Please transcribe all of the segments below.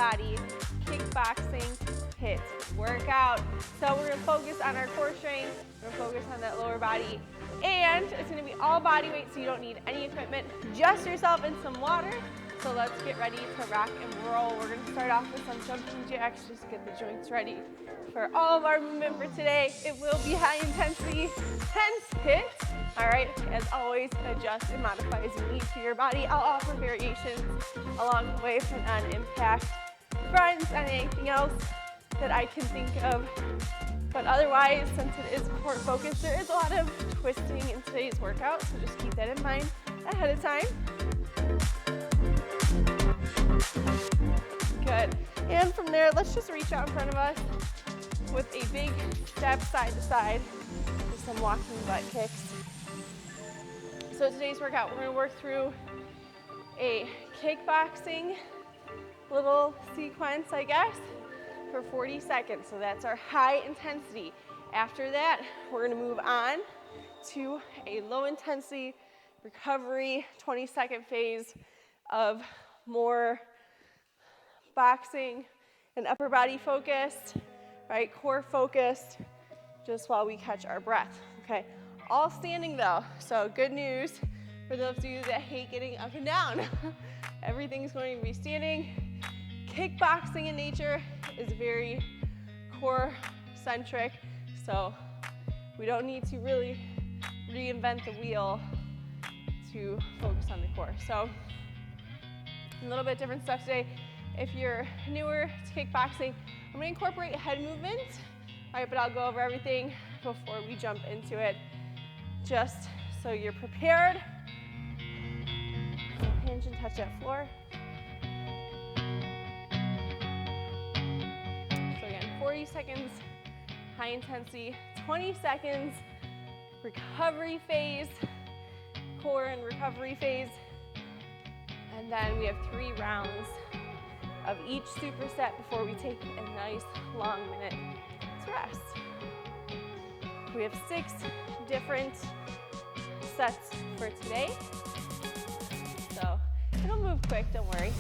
body kickboxing HIIT workout. So we're gonna focus on our core strength, we're gonna focus on that lower body, and it's gonna be all body weight, so you don't need any equipment, just yourself and some water. So let's get ready to rock and roll. We're gonna start off with some jumping jacks, just to get the joints ready for all of our movement for today. It will be high intensity, tense HIIT. All right, as always, adjust and modify as you need to your body. I'll offer variations along the way for non-impact fronts and anything else that I can think of. But otherwise, since it is core focused, there is a lot of twisting in today's workout, so just keep that in mind ahead of time. Good. And from there, let's just reach out in front of us with a big step side to side with some walking butt kicks. So today's workout, we're going to work through a kickboxing little sequence, I guess, for 40 seconds. So that's our high intensity. After that, we're going to move on to a low intensity recovery 20-second phase of more boxing and upper body focused, right? Core focused, just while we catch our breath. Okay, all standing though. So good news for those of you that hate getting up and down. Everything's going to be standing. Kickboxing in nature is very core centric, so we don't need to really reinvent the wheel to focus on the core. So a little bit different stuff today. If you're newer to kickboxing, I'm going to incorporate head movement, all right, but I'll go over everything before we jump into it, just so you're prepared. So hinge and touch that floor. So again, 40 seconds high intensity, 20 seconds recovery phase, core and recovery phase, and then we have 3 rounds of each superset before we take a nice long minute to rest. We have 6 different sets for today, so it'll move quick, don't worry.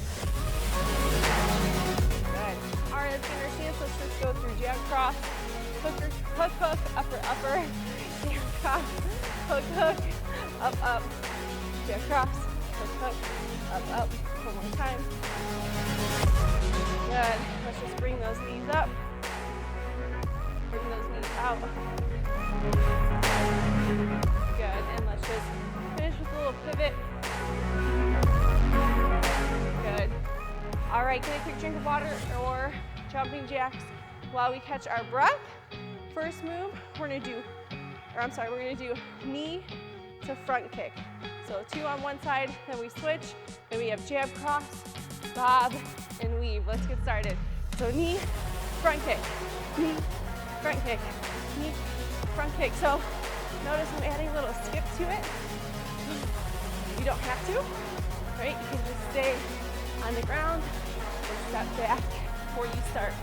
Good. All right, let's get our stance. Let's just go through jab cross, hook, hook, hook, upper, upper, jab cross, hook, hook, up, jab cross, hook, up, one more time. Good. Let's just bring those knees up. Bring those knees out. Good. And let's just finish with a little pivot. Good. All right, get a quick drink of water or jumping jacks while we catch our breath. First move, we're gonna do knee to front kick. So 2 on one side, then we switch, then we have jab cross, bob, and weave. Let's get started. So knee, front kick, knee, front kick, knee, front kick. So notice I'm adding a little skip to it. You don't have to, right? You can just stay on the ground and step back before you start.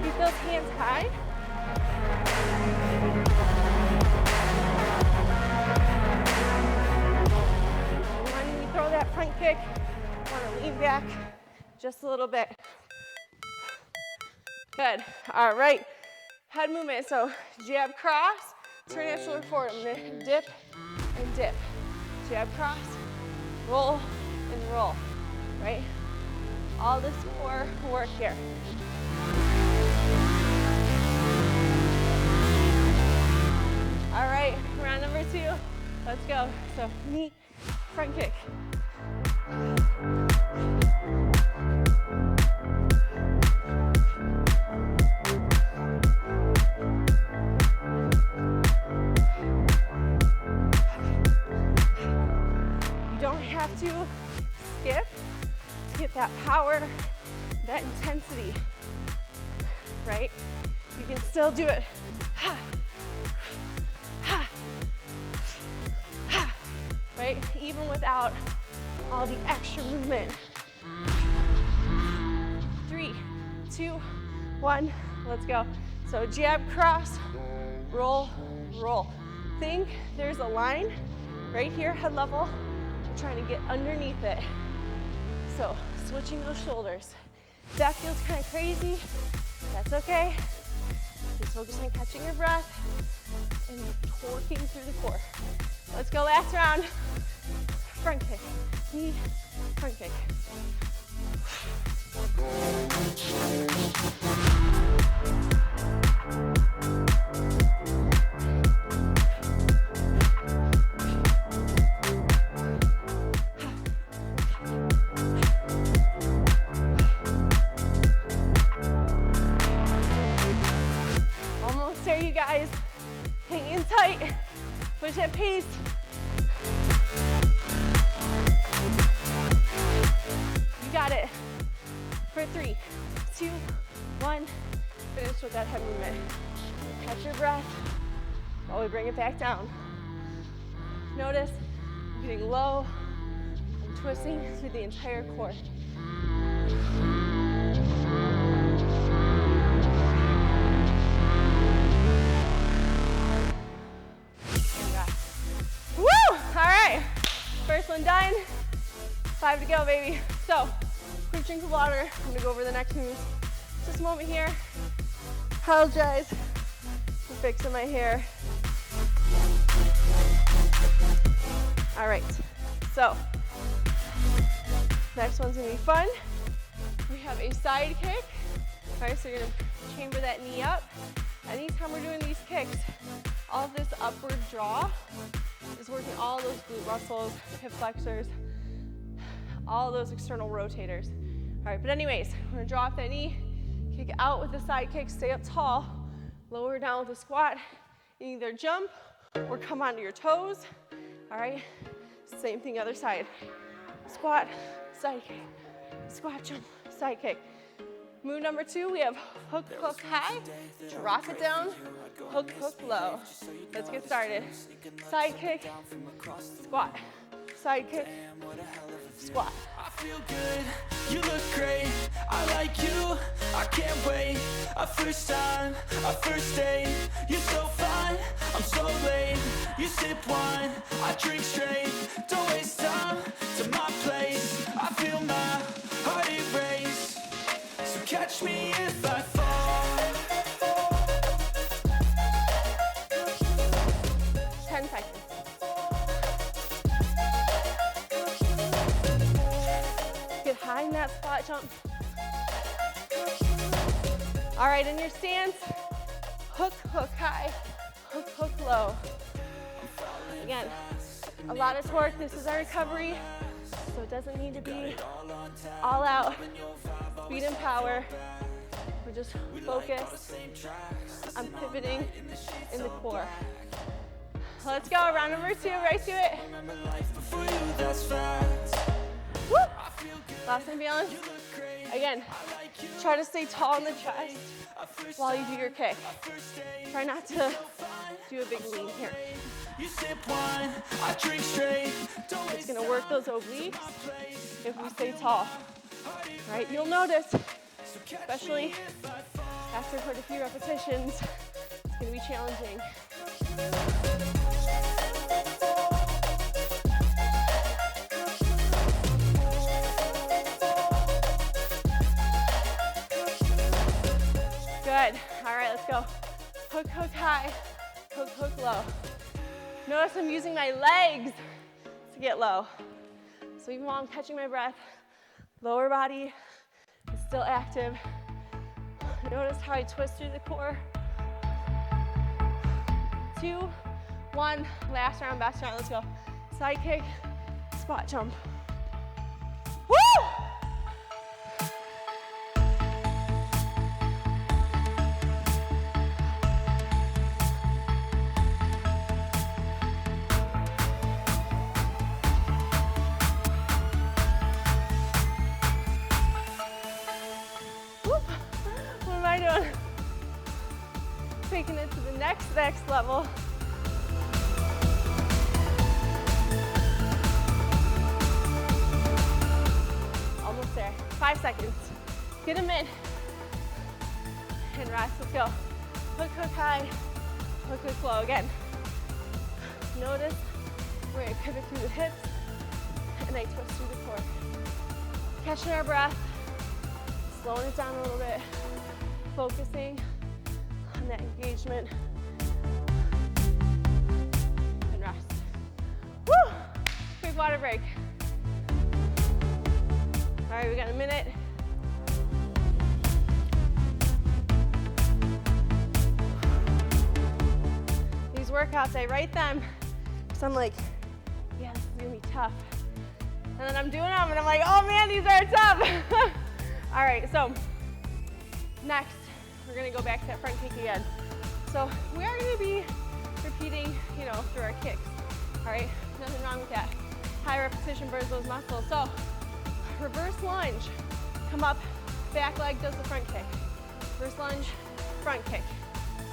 Keep those hands high. When we throw that front kick, want to lean back just a little bit. Good. All right. Head movement. So jab cross, turn that shoulder forward. I'm going to dip and dip. Jab cross, roll and roll. Right? All this core work here. All right, round number 2. Let's go. So knee, front kick. You don't have to skip to get that power, that intensity, right? You can still do it. Right? Even without all the extra movement. 3, 2, 1, let's go. So jab, cross, roll, roll. Think there's a line right here, head level, We're trying to get underneath it. So switching those shoulders. If that feels kind of crazy, that's okay. Just focus on catching your breath and torquing through the core. Let's go, last round. Front kick, knee, front kick. Almost there, you guys. Hang in tight, push at pace. You got it. For 3, 2, 1. Finish with that head movement. Catch your breath while we bring it back down. Notice I'm getting low. I'm twisting through the entire core. Woo! All right. First one done. 5 to go, baby. So, quick drink of water. I'm gonna go over the next moves. Just a moment here. Apologize for fixing my hair. All right, so next one's gonna be fun. We have a side kick. All right, so you're gonna chamber that knee up. Anytime we're doing these kicks, all of this upward draw is working all those glute muscles, hip flexors, all those external rotators. All right, but anyways, we're gonna draw off that knee, kick out with the side kick, stay up tall, lower down with a squat. You either jump or come onto your toes. All right, same thing other side. Squat, side kick, squat, jump, side kick. Move number 2, we have hook, hook, high, drop it down, hook, hook, low. Let's get started. Side kick, squat, side kick, squat. I feel good, you look great, I like you, I can't wait. A first time, a first date, you're so fine, I'm so late. You sip wine, I drink straight, don't waste time to my place. I feel my heart erase, so catch me if I fall. 10 seconds. Get high in that squat jump. All right, in your stance, hook, hook, high, hook, hook, low. Again, a lot of torque. This is our recovery, so it doesn't need to be all out speed and power. We're just focused on pivoting in the core. Let's go, round number 2, right to it. Woo! Last time balance. Again, try to stay tall in the chest while you do your kick. Try not to do a big lean here. It's gonna work those obliques if we stay tall. All right, you'll notice, especially after quite a few repetitions, it's gonna be challenging. Good. All right, let's go. Hook, hook, high. Hook, hook, low. Notice I'm using my legs to get low. So even while I'm catching my breath, lower body is still active. Notice how I twist through the core. 2, 1, last round, best round, let's go. Side kick, squat jump. Woo! What am I doing? Taking it to the next level. Almost there. 5 seconds. Get them in. And rest. Let's go. Hook, hook, high. Hook, hook, low. Again. Notice where I pivot through the hips. side twist through the core. Catching our breath, slowing it down a little bit, focusing on that engagement. And rest. Woo! Quick water break. All right, we got a minute. These workouts, I write them because I'm like, yeah, this is gonna be tough. And then I'm doing them and I'm like, oh man, these are tough. All right, so next, we're gonna go back to that front kick again. So we are gonna be repeating, through our kicks. All right, nothing wrong with that. High repetition burns those muscles. So reverse lunge, come up, back leg does the front kick. Reverse lunge, front kick.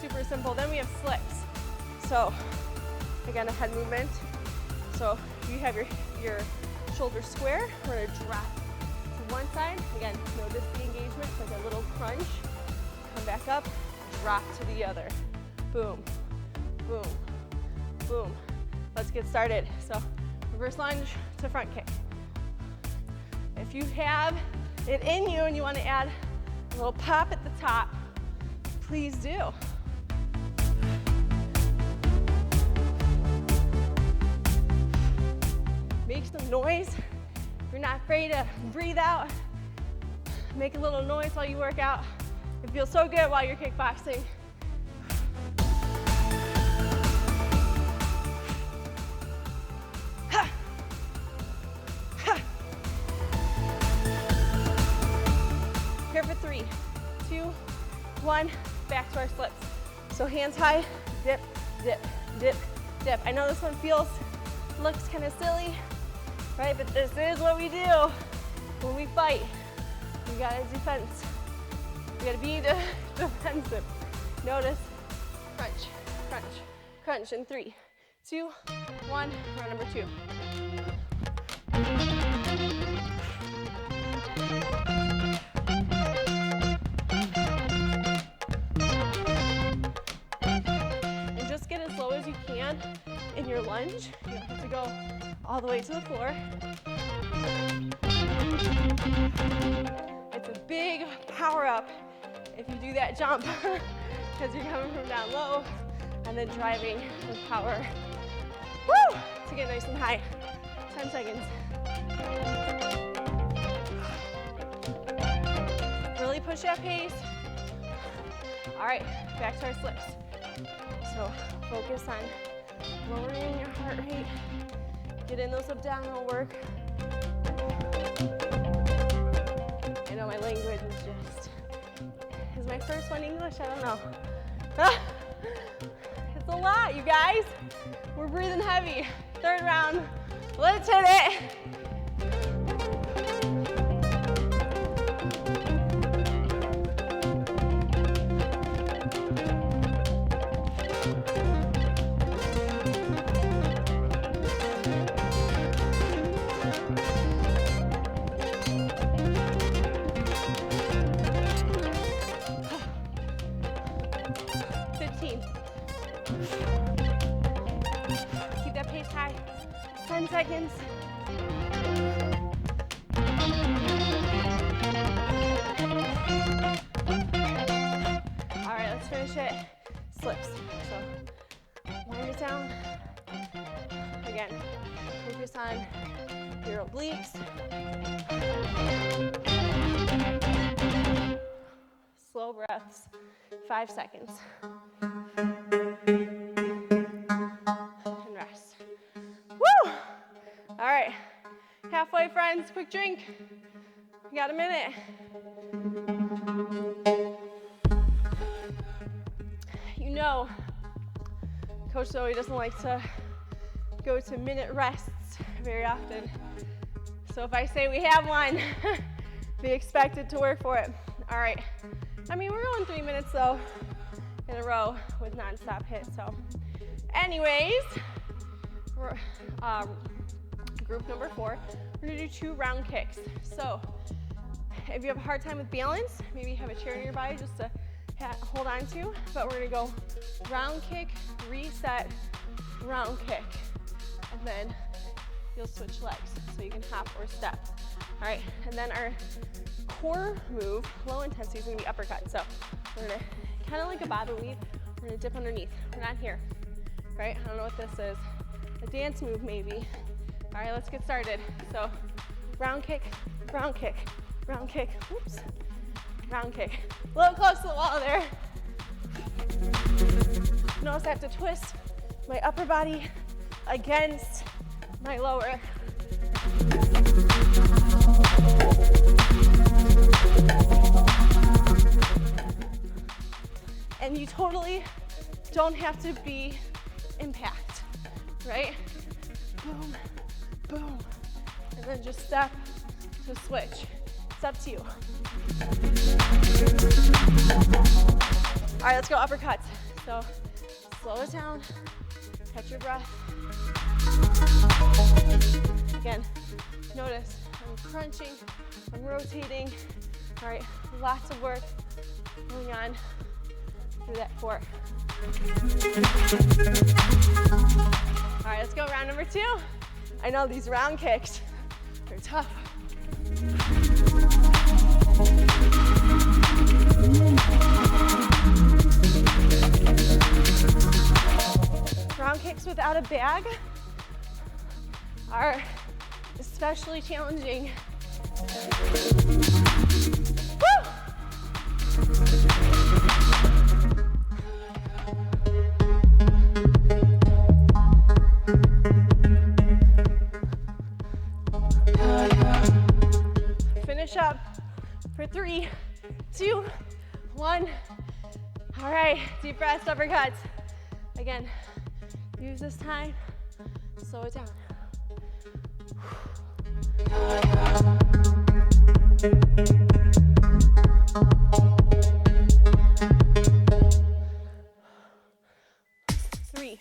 Super simple. Then we have slips. So again, a head movement. So you have your shoulder square. We're gonna drop to one side. Again, notice the engagement. It's like a little crunch. Come back up, drop to the other. Boom, boom, boom. Let's get started. So reverse lunge to front kick. If you have it in you and you want to add a little pop at the top, please do. Make some noise. If you're not afraid to breathe out, make a little noise while you work out. It feels so good while you're kickboxing. Ha. Ha. Here for 3, 2, 1, back to our slips. So hands high, dip, dip, dip, dip. I know this one looks kind of silly, right? But this is what we do when we fight. We gotta defense. We gotta be defensive. Notice, crunch, crunch, crunch in 3, 2, 1, round number 2. And just get as low as you can in your lunge. You don't have to go all the way to the floor. It's a big power up if you do that jump because you're coming from down low and then driving with power. Woo! To get nice and high. 10 seconds. Really push that pace. All right, back to our slips. So focus on lowering your heart rate. Get in those abdominal work. I know my language is my first one English? I don't know. It's a lot, you guys. We're breathing heavy. 3rd round. Let's hit it. Keep that pace high. 10 seconds. All right, let's finish it. Slips. So wind it down. Again, focus on your obliques. Slow breaths. 5 seconds. And rest. Woo! All right. Halfway, friends. Quick drink. We got a minute. You know, Coach Zoe doesn't like to go to minute rests very often. So if I say we have one, be expected to work for it. All right. I mean, we're going 3 minutes though in a row with non-stop hits. So anyways, we're, group number 4, we're gonna do 2 round kicks. So if you have a hard time with balance, maybe have a chair nearby just to hold on to, but we're gonna go round kick, reset, round kick. And then you'll switch legs. So you can hop or step. All right, and then our core move, low intensity, is gonna be uppercut. So we're gonna, kind of like a bob and weave, we're gonna dip underneath. We're not here, right? I don't know what this is. A dance move maybe. All right, let's get started. So round kick, round kick, round kick, oops, round kick. A little close to the wall there. Notice I have to twist my upper body against my lower. And you totally don't have to be impact, right? Boom, boom. And then just step to switch. It's up to you. All right, let's go uppercuts. So slow it down, catch your breath. Again, notice I'm crunching, I'm rotating. All right, lots of work going on through that core. All right, let's go round number 2. I know these round kicks are tough. Round kicks without a bag are especially challenging. Woo! Finish up for 3, 2, 1. All right, deep breaths, uppercuts. Again, use this time, slow it down. 3,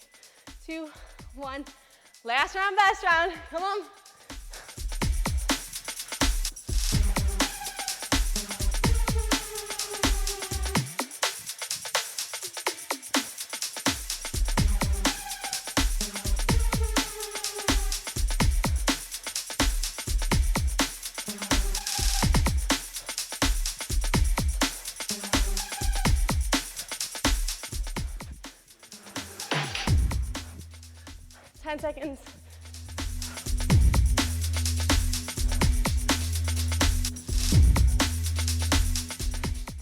2, 1. Last round, best round. Come on. Seconds.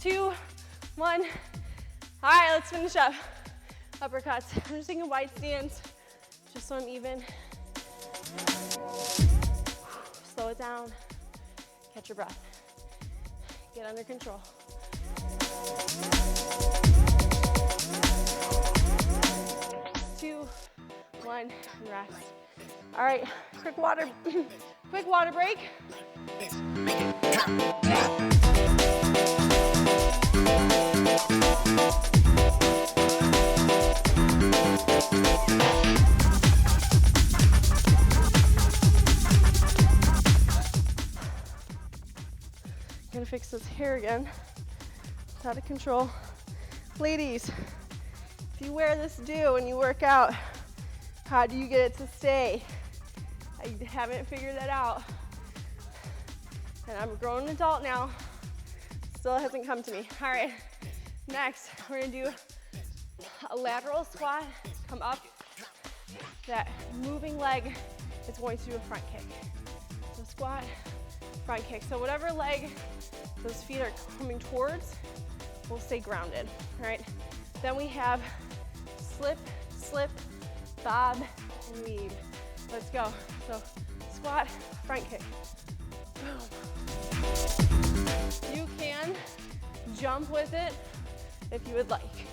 2, 1. All right, let's finish up. Uppercuts. I'm just taking wide stance, just so I'm even. Slow it down. Catch your breath. Get under control. Two, 1, and rest. All right, quick water break. Gonna fix this hair again. It's out of control. Ladies, if you wear this do and you work out, how do you get it to stay? I haven't figured that out. And I'm a grown adult now. Still hasn't come to me. All right, next we're gonna do a lateral squat. Come up. That moving leg is going to do a front kick. So squat, front kick. So whatever leg those feet are coming towards will stay grounded, all right? Then we have slip, slip, bob, and weave. Let's go. So squat, front kick. Boom. You can jump with it if you would like.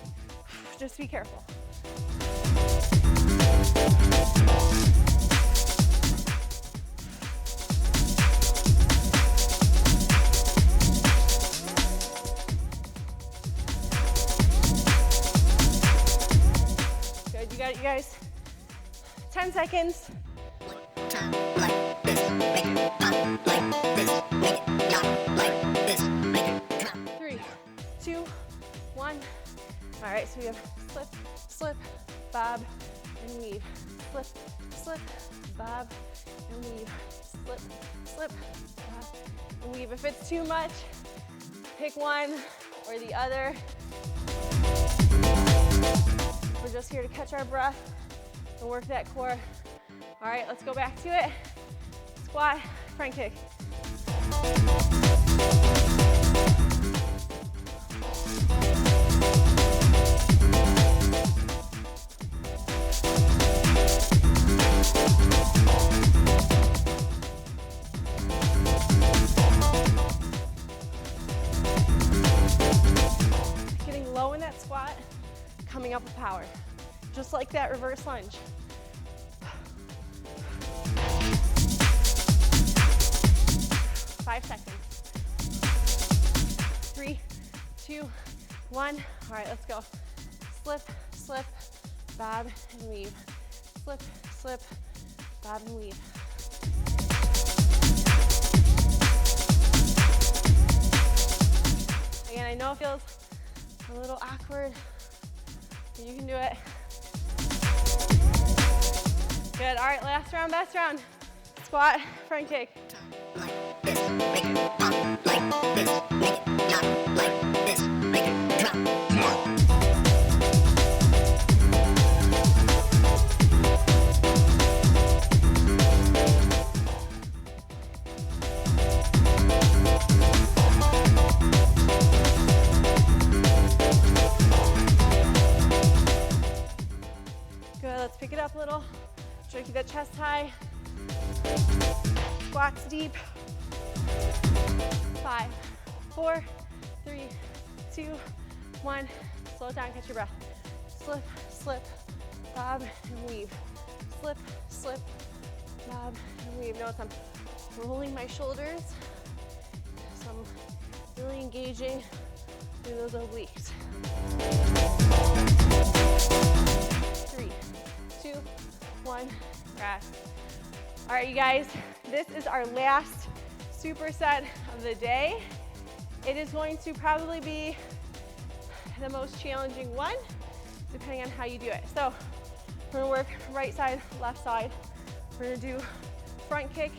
Just be careful. Good, you got it, you guys. 10 seconds. 3, 2, 1. All right, so we have slip, slip, bob, and weave. Slip, slip, bob, and weave. Slip, slip, bob, and weave. If it's too much, pick one or the other. We're just here to catch our breath and work that core. All right, let's go back to it. Squat, front kick. Getting low in that squat, coming up with power. Just like that reverse lunge. 5 seconds. 3, 2, 1. All right, let's go. Slip, slip, bob, and weave. Slip, slip, bob, and weave. Again, I know it feels a little awkward, but you can do it. Good. All right, last round, best round. Squat, front kick. Like this, make it pop. Like this, make it not like this, make it drop. Good. Let's pick it up a little. Try to keep that chest high. Squats deep. 5, 4, 3, 2, 1. Slow it down, catch your breath. Slip, slip, bob, and weave. Slip, slip, bob, and weave. Notice I'm rolling my shoulders. So I'm really engaging through those obliques. 3, 2, 1, rest. All right, you guys, this is our last superset of the day. It is going to probably be the most challenging one, depending on how you do it. So we're gonna work right side, left side. We're gonna do front kick,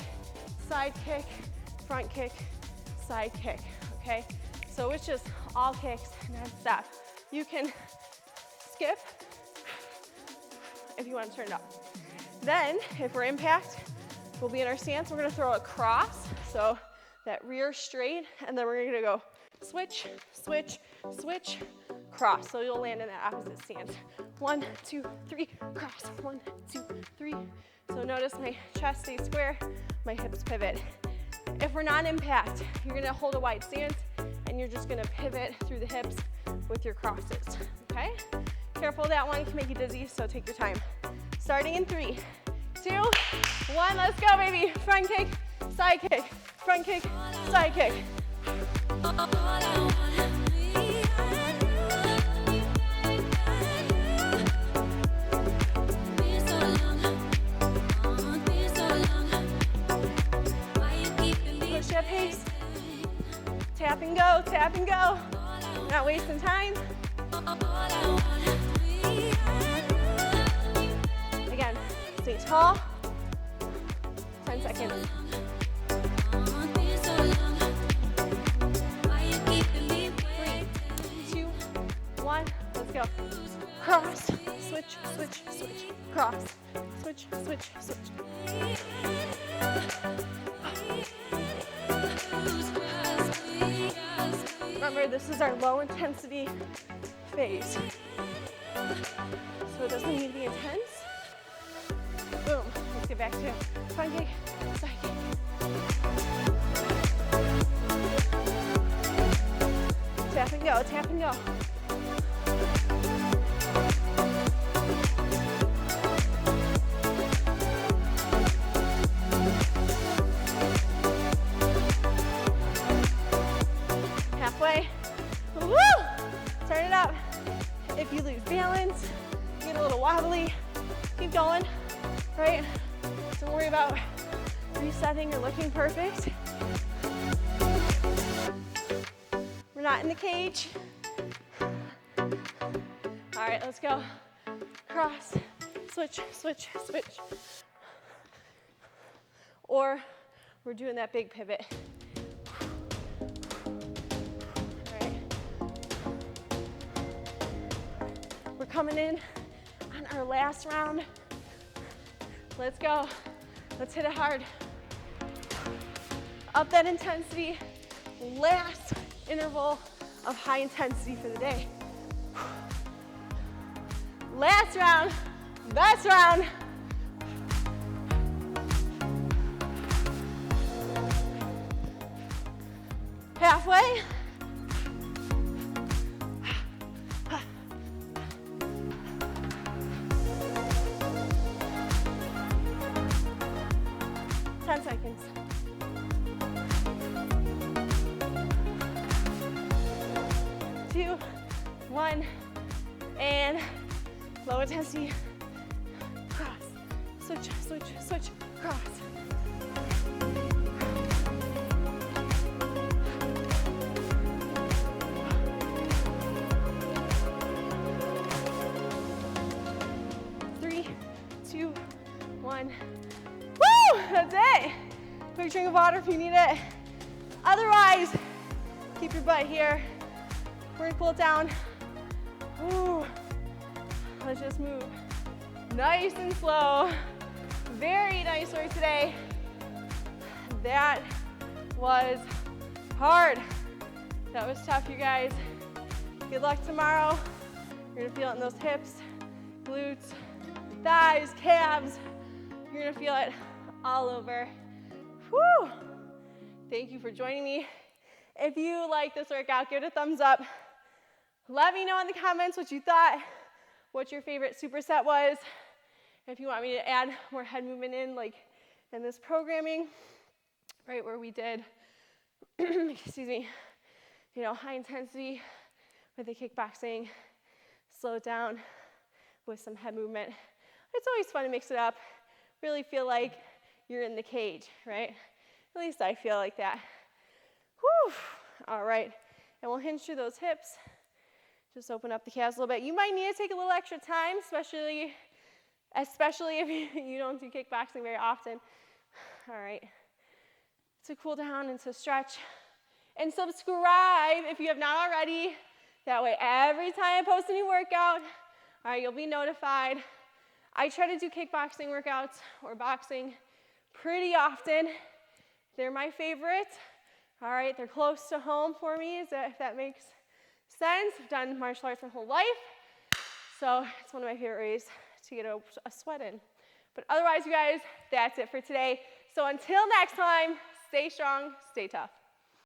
side kick, front kick, side kick, okay? So it's just all kicks, non-stop. You can skip if you want to turn it up. Then, if we're impact, we'll be in our stance. We're gonna throw a cross, so that rear straight, and then we're gonna go switch, switch, switch, cross. So you'll land in that opposite stance. 1, 2, 3, cross. 1, 2, 3. So notice my chest stays square, my hips pivot. If we're non-impact, you're gonna hold a wide stance, and you're just gonna pivot through the hips with your crosses, okay? Careful of that one, it can make you dizzy, so take your time. Starting in 3, 2, 1, let's go, baby. Front kick, side kick, front kick, side kick. Push up pace. Tap and go, tap and go. Not wasting time. Again, stay tall. 10 seconds. 3, 2, 1, let's go. Cross, switch, switch, switch, cross, switch, switch, switch. Remember, this is our low intensity phase. So it doesn't need to be intense. Boom, let's get back to front kick, side kick. Tap and go, tap and go. Halfway. Woo! Turn it up. If you lose balance, get a little wobbly, keep going, right? Don't worry about resetting or looking perfect. We're not in the cage. All right, let's go. Cross, switch, switch, switch. or we're doing that big pivot. All right. We're coming in on our last round. Let's go. Let's hit it hard. Up that intensity. Last interval of high intensity for the day. Last round, best round. Halfway. 10 seconds. 2, 1, and low intensity, cross, switch, switch, switch, cross. Three, 2, 1. Woo! That's it. Quick drink of water if you need it. Otherwise, keep your butt here. We're gonna cool it down. Ooh. Let's just move nice and slow. Very nice work today. That was hard. That was tough, you guys. Good luck tomorrow. You're gonna feel it in those hips, glutes, thighs, calves. You're gonna feel it all over. Whew. Thank you for joining me. If you like this workout, give it a thumbs up. Let me know in the comments what you thought, what your favorite superset was. If you want me to add more head movement in, like in this programming, right where we did, excuse me, you know, high intensity with the kickboxing, slow it down with some head movement. It's always fun to mix it up, really feel like you're in the cage, right? At least I feel like that. Whew. All right, and we'll hinge through those hips. Just open up the calves a little bit. You might need to take a little extra time, especially if you don't do kickboxing very often. All right, to cool down and to stretch. And subscribe if you have not already. That way every time I post a new workout, all right, you'll be notified. I try to do kickboxing workouts or boxing pretty often. They're my favorite. All right, they're close to home for me, if that makes sense. I've done martial arts my whole life, so it's one of my favorite ways to get a sweat in. But otherwise, you guys, that's it for today. So until next time, stay strong, stay tough.